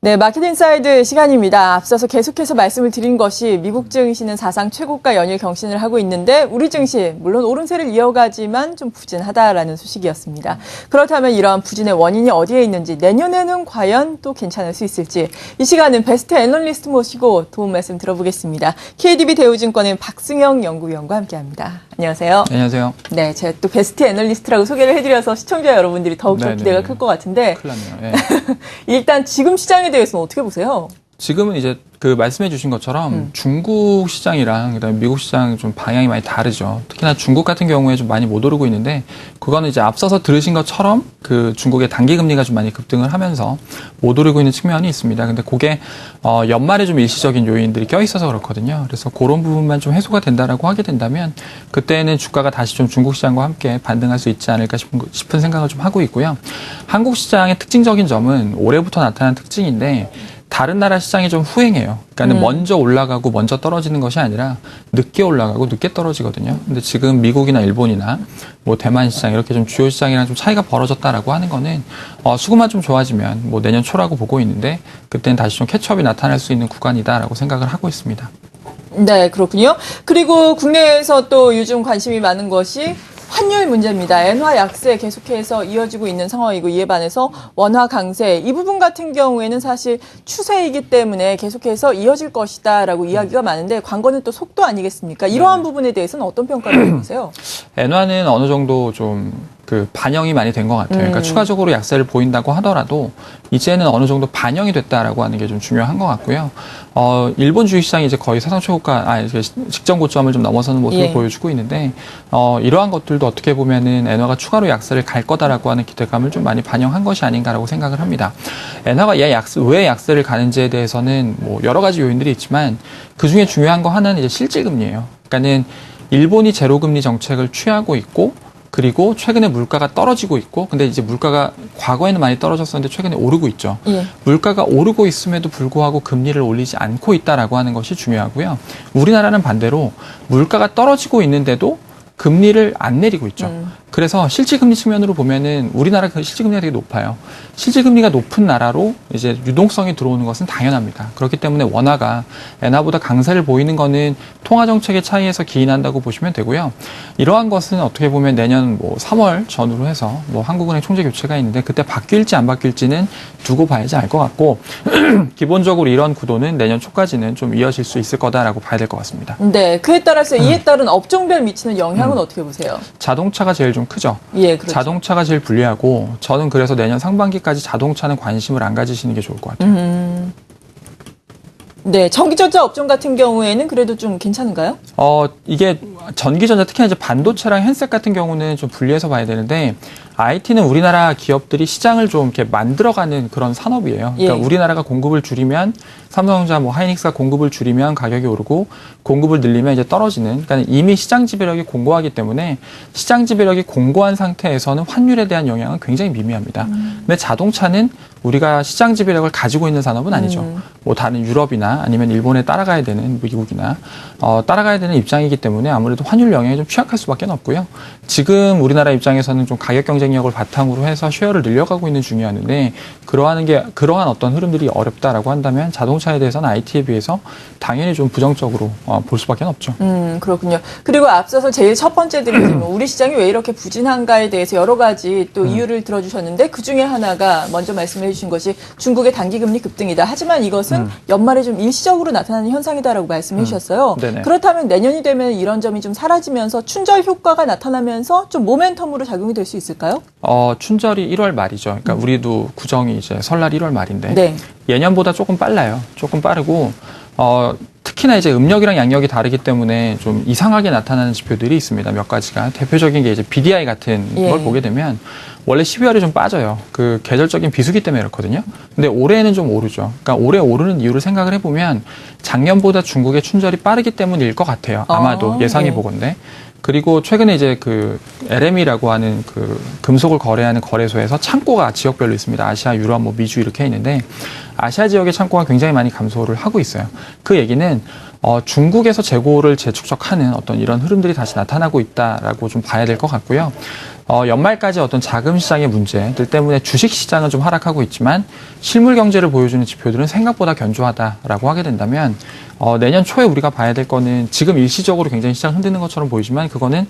네, 마켓 인사이드 시간입니다. 앞서서 계속해서 말씀을 드린 것이 미국 증시는 사상 최고가 연일 경신을 하고 있는데 우리 증시 물론 오름세를 이어가지만 좀 부진하다라는 소식이었습니다. 그렇다면 이러한 부진의 원인이 어디에 있는지 내년에는 과연 또 괜찮을 수 있을지 이 시간은 베스트 애널리스트 모시고 도움 말씀 들어보겠습니다. KDB 대우증권의 박승영 연구위원과 함께합니다. 안녕하세요. 안녕하세요. 네, 제가 또 베스트 애널리스트라고 소개를 해드려서 시청자 여러분들이 더욱더 기대가 클 것 같은데 큰일 났네요. 예. 일단 지금 시장에 대해서는 어떻게 보세요? 지금은 이제 그 말씀해 주신 것처럼 중국 시장이랑 그다음에 미국 시장 좀 방향이 많이 다르죠. 특히나 중국 같은 경우에 좀 많이 못 오르고 있는데 그거는 이제 앞서서 들으신 것처럼 그 중국의 단기 금리가 좀 많이 급등을 하면서 못 오르고 있는 측면이 있습니다. 근데 그게 연말에 좀 일시적인 요인들이 껴 있어서 그렇거든요. 그래서 그런 부분만 좀 해소가 된다라고 하게 된다면 그때는 주가가 다시 좀 중국 시장과 함께 반등할 수 있지 않을까 싶은 생각을 좀 하고 있고요. 한국 시장의 특징적인 점은 올해부터 나타난 특징인데 다른 나라 시장이 좀 후행해요. 그러니까 먼저 올라가고 먼저 떨어지는 것이 아니라 늦게 올라가고 늦게 떨어지거든요. 근데 지금 미국이나 일본이나 뭐 대만 시장 이렇게 좀 주요 시장이랑 좀 차이가 벌어졌다라고 하는 거는 수급만 좀 좋아지면 뭐 내년 초라고 보고 있는데 그때는 다시 좀 캐치업이 나타날 수 있는 구간이다라고 생각을 하고 있습니다. 네, 그렇군요. 그리고 국내에서 또 요즘 관심이 많은 것이 환율 문제입니다. 엔화 약세 계속해서 이어지고 있는 상황이고 이에 반해서 원화 강세 이 부분 같은 경우에는 사실 추세이기 때문에 계속해서 이어질 것이다라고 이야기가 많은데 관건은 또 속도 아니겠습니까? 이러한 부분에 대해서는 어떤 평가를 해주세요? 엔화는 어느 정도 좀 그 반영이 많이 된 것 같아요. 그러니까 추가적으로 약세를 보인다고 하더라도 이제는 어느 정도 반영이 됐다라고 하는 게 좀 중요한 것 같고요. 일본 주식시장이 이제 거의 사상 최고가, 직전 고점을 좀 넘어서는 모습을 보여주고 있는데, 이러한 것들도 어떻게 보면은 엔화가 추가로 약세를 갈 거다라고 하는 기대감을 좀 많이 반영한 것이 아닌가라고 생각을 합니다. 엔화가 왜 약세를 가는지에 대해서는 뭐 여러 가지 요인들이 있지만 그 중에 중요한 거 하나는 이제 실질금리예요. 그러니까는 일본이 제로금리 정책을 취하고 있고 그리고 최근에 물가가 떨어지고 있고 근데 이제 물가가 과거에는 많이 떨어졌었는데 최근에 오르고 있죠. 물가가 오르고 있음에도 불구하고 금리를 올리지 않고 있다라고 하는 것이 중요하고요. 우리나라는 반대로 물가가 떨어지고 있는데도 금리를 안 내리고 있죠. 그래서 실질금리 측면으로 보면은 우리나라 그 실질금리가 되게 높아요. 실질금리가 높은 나라로 이제 유동성이 들어오는 것은 당연합니다. 그렇기 때문에 원화가 엔화보다 강세를 보이는 거는 통화정책의 차이에서 기인한다고 보시면 되고요. 이러한 것은 어떻게 보면 내년 뭐 3월 전후로 해서 뭐 한국은행 총재 교체가 있는데 그때 바뀔지 안 바뀔지는 두고 봐야지 알 것 같고 기본적으로 이런 구도는 내년 초까지는 좀 이어질 수 있을 거다라고 봐야 될 것 같습니다. 네, 그에 따라서 이에 따른 업종별 미치는 영향은 어떻게 보세요? 자동차가 제일 좀 크죠. 예, 그렇죠. 자동차가 제일 불리하고 저는 그래서 내년 상반기까지 자동차는 관심을 안 가지시는 게 좋을 것 같아요. 네, 전기전자 업종 같은 경우에는 그래도 좀 괜찮은가요? 이게 전기전자 특히나 이제 반도체랑 핸셋 같은 경우는 좀 분리해서 봐야 되는데 IT는 우리나라 기업들이 시장을 좀 이렇게 만들어가는 그런 산업이에요. 그러니까 우리나라가 공급을 줄이면 삼성전자, 뭐 하이닉스가 공급을 줄이면 가격이 오르고 공급을 늘리면 이제 떨어지는. 그러니까 이미 시장 지배력이 공고하기 때문에 시장 지배력이 공고한 상태에서는 환율에 대한 영향은 굉장히 미미합니다. 근데 자동차는 우리가 시장 지배력을 가지고 있는 산업은 아니죠. 뭐 다른 유럽이나 아니면 일본에 따라가야 되는 미국이나 따라가야 되는 입장이기 때문에 아무래도 환율 영향이 좀 취약할 수밖에 없고요. 지금 우리나라 입장에서는 좀 가격 경쟁력을 바탕으로 해서 쉐어를 늘려가고 있는 중이었는데 그러한 어떤 흐름들이 어렵다라고 한다면 자동차에 대해서는 IT에 비해서 당연히 좀 부정적으로 볼 수밖에 없죠. 그렇군요. 그리고 앞서서 제일 첫 번째 드린 우리 시장이 왜 이렇게 부진한가에 대해서 여러 가지 또 이유를 들어주셨는데 그 중에 하나가 먼저 말씀해 주신 것이 중국의 단기금리 급등이다. 하지만 이것은 연말에 좀 일시적으로 나타나는 현상이다라고 말씀해 주셨어요. 그렇다면 내년이 되면 이런 점이 좀 사라지면서 춘절 효과가 나타나면서 좀 모멘텀으로 작용이 될 수 있을까요? 춘절이 1월 말이죠. 그러니까 우리도 구정이 이제 설날 1월 말인데 예년보다 조금 빨라요. 조금 빠르고 특히나 이제 음력이랑 양력이 다르기 때문에 좀 이상하게 나타나는 지표들이 있습니다. 몇 가지가. 대표적인 게 이제 BDI 같은 걸 보게 되면 원래 12월에 좀 빠져요. 그 계절적인 비수기 때문에 그렇거든요. 근데 올해는 좀 오르죠. 그러니까 올해 오르는 이유를 생각을 해보면 작년보다 중국의 춘절이 빠르기 때문일 것 같아요. 아마도 예상해 보건데. 그리고 최근에 이제 그 LME라고 하는 그 금속을 거래하는 거래소에서 창고가 지역별로 있습니다. 아시아, 유럽, 뭐 미주 이렇게 있는데 아시아 지역의 창고가 굉장히 많이 감소를 하고 있어요. 그 얘기는 중국에서 재고를 재축적하는 어떤 이런 흐름들이 다시 나타나고 있다라고 좀 봐야 될 것 같고요. 연말까지 어떤 자금 시장의 문제들 때문에 주식 시장은 좀 하락하고 있지만 실물 경제를 보여주는 지표들은 생각보다 견조하다라고 하게 된다면 내년 초에 우리가 봐야 될 거는 지금 일시적으로 굉장히 시장 흔드는 것처럼 보이지만 그거는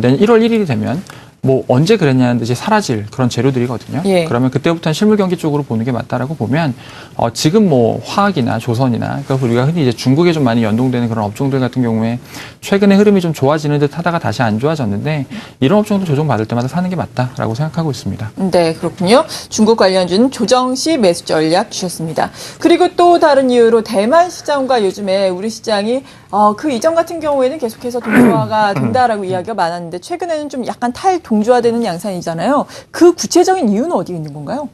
내년 1월 1일이 되면 뭐 언제 그랬냐는 듯이 사라질 그런 재료들이거든요. 예. 그러면 그때부터는 실물 경기 쪽으로 보는 게 맞다라고 보면 지금 뭐 화학이나 조선이나 그러니까 우리가 흔히 이제 중국에 좀 많이 연동되는 그런 업종들 같은 경우에 최근에 흐름이 좀 좋아지는 듯 하다가 다시 안 좋아졌는데 이런 업종도 조정받을 때마다 사는 게 맞다라고 생각하고 있습니다. 네, 그렇군요. 중국 관련주는 조정 시 매수 전략 주셨습니다. 그리고 또 다른 이유로 대만 시장과 요즘에 우리 시장이 그 이전 같은 경우에는 계속해서 동조화가 된다라고 이야기가 많았는데 최근에는 좀 약간 탈동조화되는 양상이잖아요. 그 구체적인 이유는 어디 있는 건가요?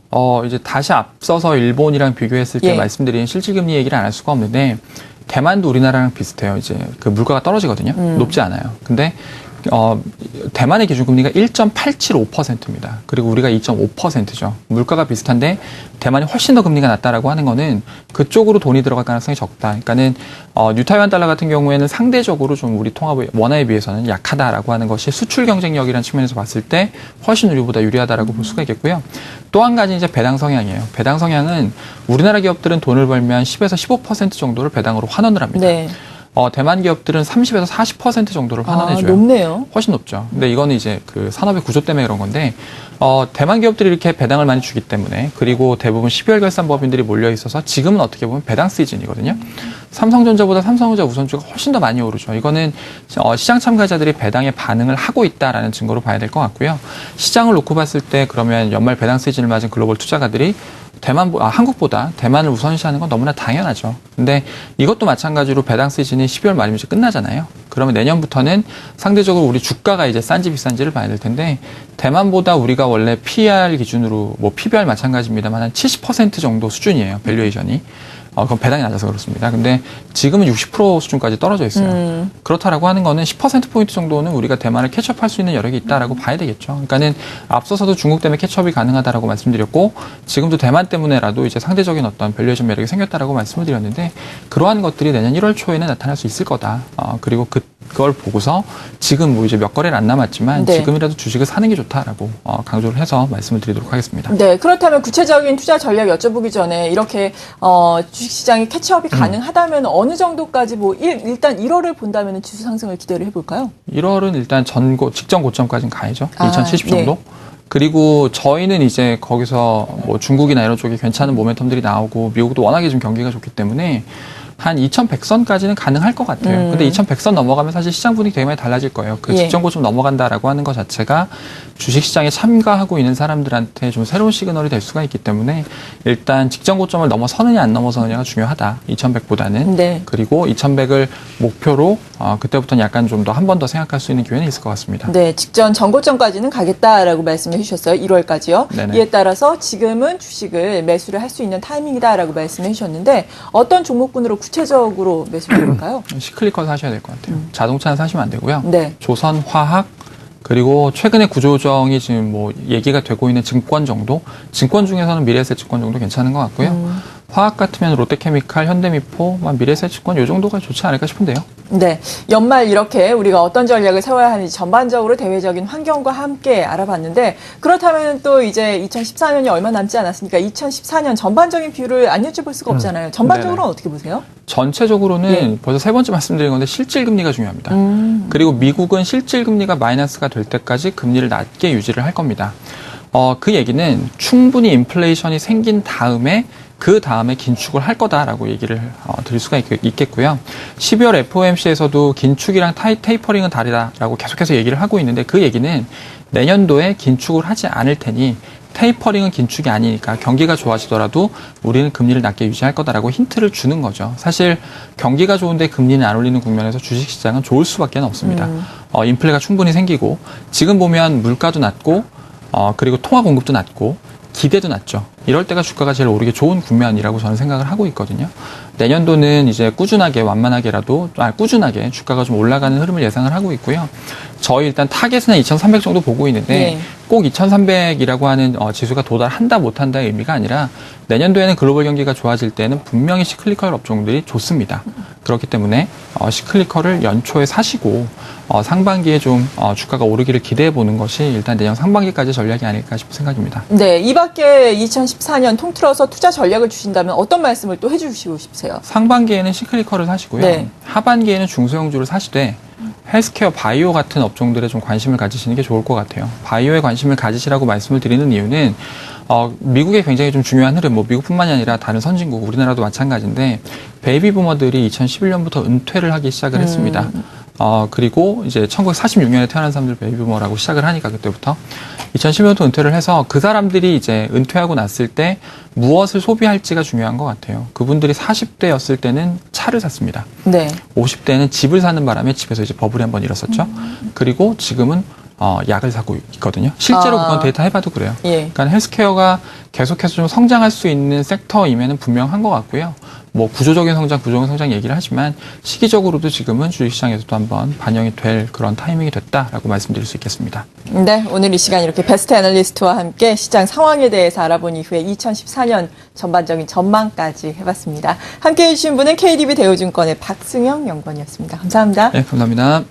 이제 다시 앞서서 일본이랑 비교했을 때 예. 말씀드린 실질금리 얘기를 안 할 수가 없는데 대만도 우리나라랑 비슷해요. 이제 그 물가가 떨어지거든요. 높지 않아요. 근데 대만의 기준금리가 1.875%입니다. 그리고 우리가 2.5%죠. 물가가 비슷한데 대만이 훨씬 더 금리가 낮다라고 하는 거는 그쪽으로 돈이 들어갈 가능성이 적다. 그러니까는 뉴타이완 달러 같은 경우에는 상대적으로 좀 우리 통화 원화에 비해서는 약하다라고 하는 것이 수출 경쟁력이라는 측면에서 봤을 때 훨씬 우리보다 유리하다라고 볼 수가 있겠고요. 또 한 가지 이제 배당 성향이에요. 배당 성향은 우리나라 기업들은 돈을 벌면 10에서 15% 정도를 배당으로 환원을 합니다. 네. 대만 기업들은 30에서 40% 정도를 환원해줘요. 높네요. 훨씬 높죠. 근데 이거는 이제 그 산업의 구조 때문에 그런 건데, 대만 기업들이 이렇게 배당을 많이 주기 때문에, 그리고 대부분 12월 결산법인들이 몰려 있어서 지금은 어떻게 보면 배당 시즌이거든요. 삼성전자보다 삼성전자 우선주가 훨씬 더 많이 오르죠. 이거는 시장 참가자들이 배당에 반응을 하고 있다라는 증거로 봐야 될 것 같고요. 시장을 놓고 봤을 때 그러면 연말 배당 시즌을 맞은 글로벌 투자가들이 한국보다 대만을 우선시하는 건 너무나 당연하죠. 근데 이것도 마찬가지로 배당 시즌이 12월 말이면 이제 끝나잖아요. 그러면 내년부터는 상대적으로 우리 주가가 이제 싼지 비싼지를 봐야 될 텐데 대만보다 우리가 원래 PER 기준으로 뭐 PBR 마찬가지입니다만 한 70% 정도 수준이에요. 밸류에이션이. 그건 배당이 낮아서 그렇습니다. 근데 지금은 60% 수준까지 떨어져 있어요. 그렇다라고 하는 거는 10%포인트 정도는 우리가 대만을 캐치업할 수 있는 여력이 있다라고 봐야 되겠죠. 그러니까는 앞서서도 중국 때문에 캐치업이 가능하다라고 말씀드렸고 지금도 대만 때문에라도 이제 상대적인 어떤 밸류에이션 매력이 생겼다라고 말씀을 드렸는데 그러한 것들이 내년 1월 초에는 나타날 수 있을 거다. 그리고 그걸 보고서 지금 뭐 이제 몇 거래는 안 남았지만 네. 지금이라도 주식을 사는 게 좋다라고 강조를 해서 말씀을 드리도록 하겠습니다. 네, 그렇다면 구체적인 투자 전략 여쭤보기 전에 이렇게 주식시장이 캐치업이 가능하다면 어느 정도까지 뭐 일단 1월을 본다면 지수 상승을 기대를 해볼까요? 1월은 일단 직전 고점까지는 가야죠. 2070 정도. 네. 그리고 저희는 이제 거기서 뭐 중국이나 이런 쪽이 괜찮은 모멘텀들이 나오고 미국도 워낙에 좀 경기가 좋기 때문에 한 2100선까지는 가능할 것 같아요. 근데 2100선 넘어가면 사실 시장 분위기 되게 많이 달라질 거예요. 그 직전 고점 넘어간다라고 하는 것 자체가 주식시장에 참가하고 있는 사람들한테 좀 새로운 시그널이 될 수가 있기 때문에 일단 직전 고점을 넘어서느냐 안 넘어서느냐가 중요하다. 2100보다는. 네. 그리고 2100을 목표로 그때부터는 약간 좀 더 한 번 더 생각할 수 있는 기회는 있을 것 같습니다. 네, 직전 전고점까지는 가겠다라고 말씀해 주셨어요. 1월까지요. 네네. 이에 따라서 지금은 주식을 매수를 할 수 있는 타이밍이다라고 말씀해 주셨는데 어떤 종목군으로 구체적으로 매수를 해볼까요? 시클리컬 사셔야 될 것 같아요. 자동차는 사시면 안 되고요. 네. 조선, 화학, 그리고 최근에 구조조정이 지금 뭐 얘기가 되고 있는 증권 정도? 증권 중에서는 미래에셋 증권 정도 괜찮은 것 같고요. 화학 같으면 롯데케미칼, 현대미포, 미래에셋 증권 이 정도가 좋지 않을까 싶은데요. 네. 연말 이렇게 우리가 어떤 전략을 세워야 하는지 전반적으로 대외적인 환경과 함께 알아봤는데 그렇다면 또 이제 2014년이 얼마 남지 않았으니까 2014년 전반적인 뷰를 안 여쭤볼 수가 없잖아요. 전반적으로는 네네. 어떻게 보세요? 전체적으로는 벌써 세 번째 말씀드린 건데 실질금리가 중요합니다. 그리고 미국은 실질금리가 마이너스가 될 때까지 금리를 낮게 유지를 할 겁니다. 그 얘기는 충분히 인플레이션이 생긴 다음에 그 다음에 긴축을 할 거다라고 얘기를 드릴 수가 있겠고요. 12월 FOMC에서도 긴축이랑 테이퍼링은 다르다라고 계속해서 얘기를 하고 있는데 그 얘기는 내년도에 긴축을 하지 않을 테니 테이퍼링은 긴축이 아니니까 경기가 좋아지더라도 우리는 금리를 낮게 유지할 거다라고 힌트를 주는 거죠. 사실 경기가 좋은데 금리는 안 올리는 국면에서 주식시장은 좋을 수밖에 없습니다. 인플레가 충분히 생기고 지금 보면 물가도 낮고 그리고 통화 공급도 낮고 기대도 낮죠. 이럴 때가 주가가 제일 오르기 좋은 국면이라고 저는 생각을 하고 있거든요. 내년도는 이제 꾸준하게 완만하게라도 꾸준하게 주가가 좀 올라가는 흐름을 예상을 하고 있고요. 저희 일단 타겟은 2,300 정도 보고 있는데 네. 꼭 2,300이라고 하는 지수가 도달한다 못한다의 의미가 아니라 내년도에는 글로벌 경기가 좋아질 때는 분명히 시클리컬 업종들이 좋습니다. 그렇기 때문에 시클리컬을 연초에 사시고 상반기에 좀 주가가 오르기를 기대해 보는 것이 일단 내년 상반기까지 전략이 아닐까 싶은 생각입니다. 네, 이 밖에 2014년 통틀어서 투자 전략을 주신다면 어떤 말씀을 또 해주시고 싶으세요? 상반기에는 시클리컬을 사시고요. 네. 하반기에는 중소형주를 사시되 헬스케어, 바이오 같은 업종들에 좀 관심을 가지시는 게 좋을 것 같아요. 바이오에 관심을 가지시라고 말씀을 드리는 이유는 미국의 굉장히 좀 중요한 흐름, 뭐 미국뿐만이 아니라 다른 선진국, 우리나라도 마찬가지인데 베이비 부머들이 2011년부터 은퇴를 하기 시작을 했습니다. 그리고 이제 1946년에 태어난 사람들 베이비 부머라고 시작을 하니까 그때부터 2010년부터 은퇴를 해서 그 사람들이 이제 은퇴하고 났을 때 무엇을 소비할지가 중요한 것 같아요. 그분들이 40대였을 때는 차를 샀습니다. 네. 50대는 집을 사는 바람에 집에서 이제 버블이 한번 일었었죠. 그리고 지금은 약을 사고 있거든요. 실제로 그건 데이터 해봐도 그래요. 예. 그러니까 헬스케어가 계속해서 좀 성장할 수 있는 섹터임에는 분명한 것 같고요. 뭐 구조적인 성장, 부정적인 성장 얘기를 하지만 시기적으로도 지금은 주식시장에서도 한번 반영이 될 그런 타이밍이 됐다라고 말씀드릴 수 있겠습니다. 네, 오늘 이 시간 이렇게 베스트 애널리스트와 함께 시장 상황에 대해서 알아본 이후에 2014년 전반적인 전망까지 해봤습니다. 함께해 주신 분은 KDB 대우증권의 박승영 연구원이었습니다. 감사합니다. 네, 감사합니다.